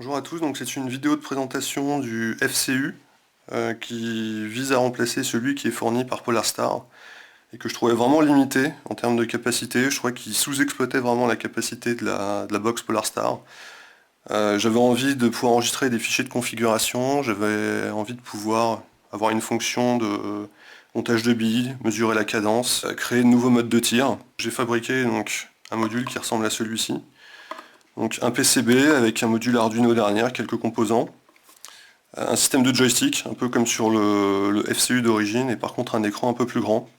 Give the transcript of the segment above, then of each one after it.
Bonjour à tous, donc c'est une vidéo de présentation du FCU qui vise à remplacer celui qui est fourni par Polarstar et que je trouvais vraiment limité en termes de capacité. Je trouvais qu'il sous-exploitait vraiment la capacité de la box Polarstar. J'avais envie de pouvoir enregistrer des fichiers de configuration, j'avais envie de pouvoir avoir une fonction de montage de billes, mesurer la cadence, créer de nouveaux modes de tir. J'ai fabriqué donc un module qui ressemble à celui-ci. Donc un PCB avec un module Arduino derrière, quelques composants, un système de joystick, un peu comme sur le FCU d'origine, et par contre un écran un peu plus grand,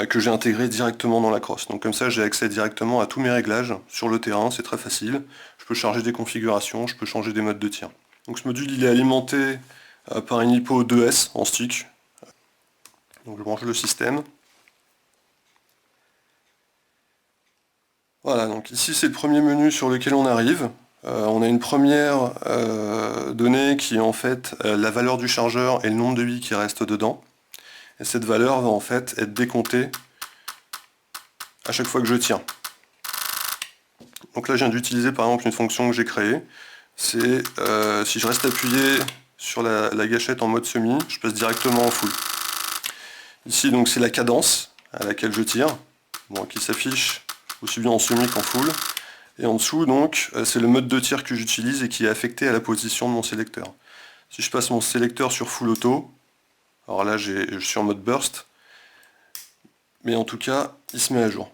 que j'ai intégré directement dans la crosse. Donc comme ça j'ai accès directement à tous mes réglages sur le terrain, c'est très facile. Je peux charger des configurations, je peux changer des modes de tir. Donc ce module il est alimenté par une LiPo 2S en stick. Donc je branche le système. Voilà, donc ici c'est le premier menu sur lequel on arrive. On a une première donnée qui est en fait la valeur du chargeur et le nombre de billes qui restent dedans. Et cette valeur va en fait être décomptée à chaque fois que je tire. Donc là je viens d'utiliser par exemple une fonction que j'ai créée. C'est si je reste appuyé sur la gâchette en mode semi, je passe directement en full. Ici donc c'est la cadence à laquelle je tire, bon, qui s'affiche aussi bien en semi qu'en full. Et en dessous, donc, c'est le mode de tir que j'utilise et qui est affecté à la position de mon sélecteur. Si je passe mon sélecteur sur full auto, alors là je suis en mode burst, mais en tout cas, il se met à jour.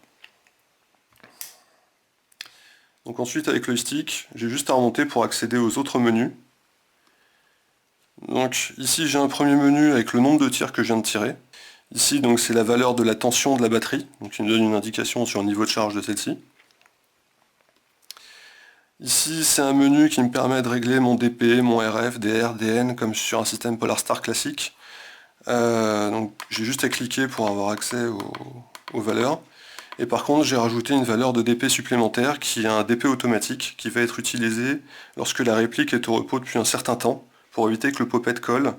Donc ensuite, avec le stick, j'ai juste à remonter pour accéder aux autres menus. Donc ici, j'ai un premier menu avec le nombre de tirs que je viens de tirer. Ici, donc, c'est la valeur de la tension de la batterie, donc il me donne une indication sur le niveau de charge de celle-ci. Ici, c'est un menu qui me permet de régler mon DP, mon RF, DR, DN, comme sur un système Polarstar classique. Donc j'ai juste à cliquer pour avoir accès aux valeurs. Et par contre, j'ai rajouté une valeur de DP supplémentaire qui est un DP automatique qui va être utilisé lorsque la réplique est au repos depuis un certain temps, pour éviter que le poppet colle.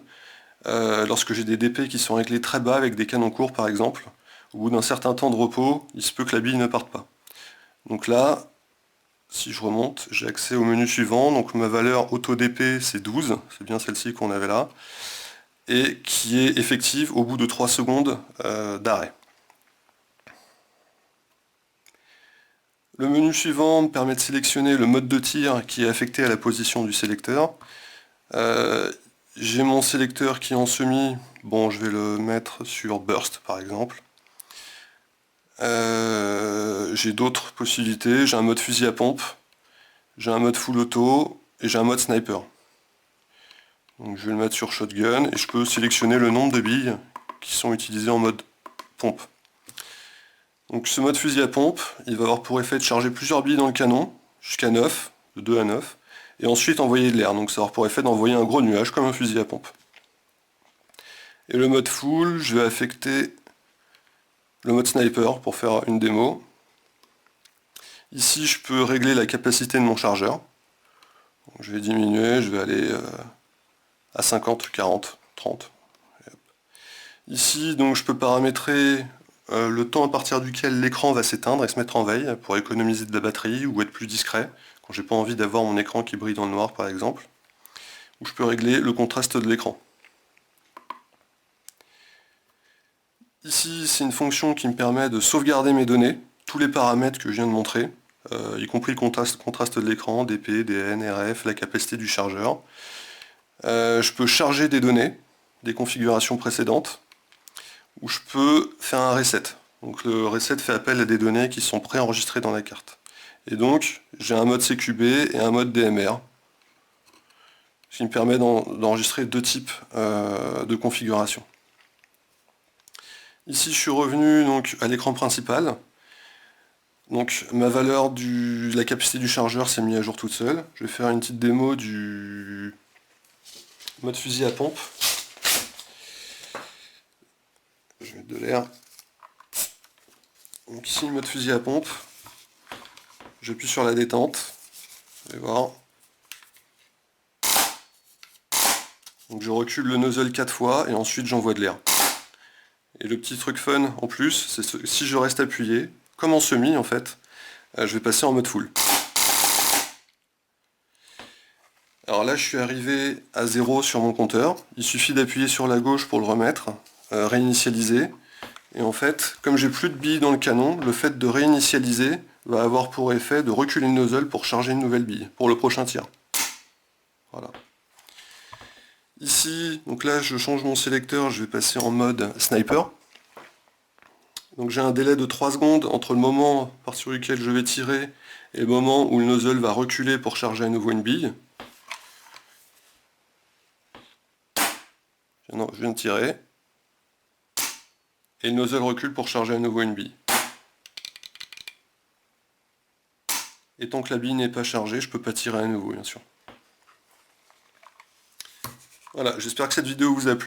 Lorsque j'ai des DP qui sont réglés très bas avec des canons courts par exemple, au bout d'un certain temps de repos, il se peut que la bille ne parte pas. Donc là, si je remonte, j'ai accès au menu suivant, donc ma valeur auto-DP c'est 12, c'est bien celle-ci qu'on avait là, et qui est effective au bout de 3 secondes d'arrêt. Le menu suivant me permet de sélectionner le mode de tir qui est affecté à la position du sélecteur. J'ai mon sélecteur qui est en semi, bon je vais le mettre sur burst par exemple. J'ai d'autres possibilités, j'ai un mode fusil à pompe, j'ai un mode full auto et j'ai un mode sniper. Donc je vais le mettre sur shotgun et je peux sélectionner le nombre de billes qui sont utilisées en mode pompe. Donc ce mode fusil à pompe, il va avoir pour effet de charger plusieurs billes dans le canon, jusqu'à 9, de 2 à 9, et ensuite envoyer de l'air, donc ça va avoir pour effet d'envoyer un gros nuage comme un fusil à pompe. Et le mode full, je vais affecter le mode sniper pour faire une démo. Ici je peux régler la capacité de mon chargeur. Donc, je vais diminuer, je vais aller à 50, 40, 30. Ici donc je peux paramétrer le temps à partir duquel l'écran va s'éteindre et se mettre en veille pour économiser de la batterie ou être plus discret quand j'ai pas envie d'avoir mon écran qui brille dans le noir par exemple. Ou je peux régler le contraste de l'écran. Ici c'est une fonction qui me permet de sauvegarder mes données, tous les paramètres que je viens de montrer, y compris le contraste de l'écran, DP, DN, RF, la capacité du chargeur. Je peux charger des données, des configurations précédentes, ou je peux faire un reset. Donc le reset fait appel à des données qui sont préenregistrées dans la carte. Et donc j'ai un mode CQB et un mode DMR, ce qui me permet d'enregistrer deux types de configurations. Ici je suis revenu donc à l'écran principal. Donc ma valeur de la capacité du chargeur s'est mise à jour toute seule. Je vais faire une petite démo du mode fusil à pompe. Je vais mettre de l'air. Donc ici le mode fusil à pompe. J'appuie sur la détente. Vous allez voir. Donc je recule le nozzle 4 fois et ensuite j'envoie de l'air. Et le petit truc fun en plus, c'est que si je reste appuyé, comme en semi en fait, je vais passer en mode full. Alors là, je suis arrivé à 0 sur mon compteur. Il suffit d'appuyer sur la gauche pour le remettre, réinitialiser. Et en fait, comme j'ai plus de billes dans le canon, le fait de réinitialiser va avoir pour effet de reculer le nozzle pour charger une nouvelle bille, pour le prochain tir. Voilà. Ici, donc là je change mon sélecteur, je vais passer en mode sniper. Donc j'ai un délai de 3 secondes entre le moment à partir duquel je vais tirer et le moment où le nozzle va reculer pour charger à nouveau une bille. Non, je viens de tirer. Et le nozzle recule pour charger à nouveau une bille. Et tant que la bille n'est pas chargée, je ne peux pas tirer à nouveau, bien sûr. Voilà, j'espère que cette vidéo vous a plu.